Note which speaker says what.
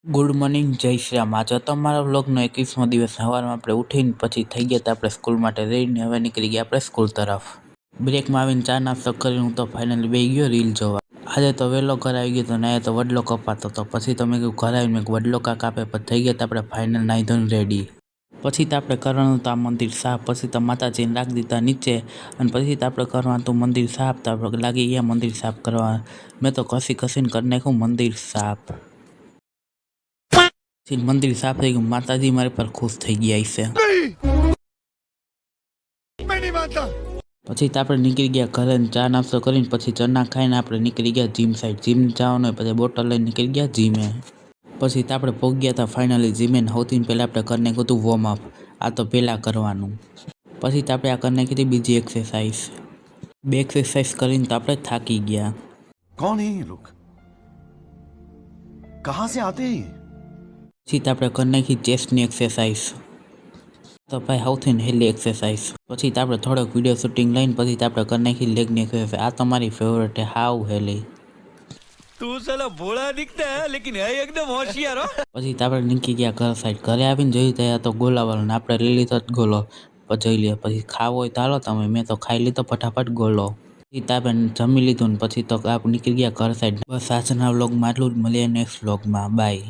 Speaker 1: Good morning, જય શ્રી રામ। આજે તો અમારા વ્લોગનો 21મો દિવસ। સવારમાં આપણે ઉઠીને પછી થઈ ગયા હતા આપણે સ્કૂલ માટે રેડીને હવે નીકળી ગયા આપણે સ્કૂલ તરફ। બ્રેકમાં આવીને ચા નાસ્તો કરીને હું તો ફાઇનલી બેસી ગયો રીલ જોવા। આજે તો વહેલો ઘર આવી ગયો તો નાયા તો વડલો કપાતો હતો। પછી તો મેં કીધું ઘર આવીને મેં વડલો કાંક આપે પછી થઈ ગયા આપણે ફાઇનલ નાહી ધોઈને રેડી। પછી તો આપણે કરવાનું હતું આ મંદિર સાફ। પછી તો માતાજીને રાખી દીધા નીચે અને પછી તો આપણે કરવાનું હતું મંદિર સાફ। તો આપણે લાગી ગયા મંદિર સાફ કરવા। મેં તો ઘસીને કરી નાખ્યું મંદિર સાફ। મંદિર સાફ થઈ ગયું, માતાજી મારી પર ખુશ થઈ ગયા છે। પછી તો આપણે નીકળી ગયા ઘરે ચા નાસ્તો કરીને પછી ચના ખાઈને આપણે નીકળી ગયા જીમ સાઈડ। જીમ જવાનું હોય પછી બોટલ લઈને નીકળી ગયા જીમે। પછી તો આપણે પહોંચી ગયા હતા ફાઇનલી જીમે। સૌથી પહેલાં આપણે કરી નાખ્યું હતું વોર્મઅપ, આ તો પહેલાં કરવાનું। પછી તો આપણે આ કરી નાખી હતી બીજી એક્સરસાઇઝ। બે એક્સરસાઇઝ કરીને તો આપણે થાકી ગયા।
Speaker 2: कौन है ये लोग? कहां से आते हैं?
Speaker 1: પછી તો આપણે કરી નાખી ચેસ્ટની એક્સરસાઇઝ, તો ભાઈ સૌથી હેલી એક્સરસાઇઝ। પછી તો આપણે થોડોક વિડીયો શૂટિંગ લઈને પછી તો આપણે કરી નાખી લેગની એક્સરસાઇઝ, આ તો મારી ફેવરેટ છે, હાવ હેલી।
Speaker 3: तू साला भोला दिखता है लेकिन है एकदम होशियार हो।
Speaker 1: પછી તો આપણે નીકળી ગયા ઘર સાઈડ। ઘરે આવીને જોયું તો તો ગોલાવાળો ને આપણે લઈ લીધો ગોલો। પછી જોઈ લઈએ પછી ખાવો હોય તો હાલો તમે, મેં તો ખાઈ લીધો ફટાફટ ગોલો। પછી તો આપણે જમી લીધું ને પછી તો આપણે નીકળી ગયા ઘર સાઈડ। બસ આજના વ્લોગમાં આટલું જ, મળીએ નેક્સ્ટ વ્લોગમાં, બાય।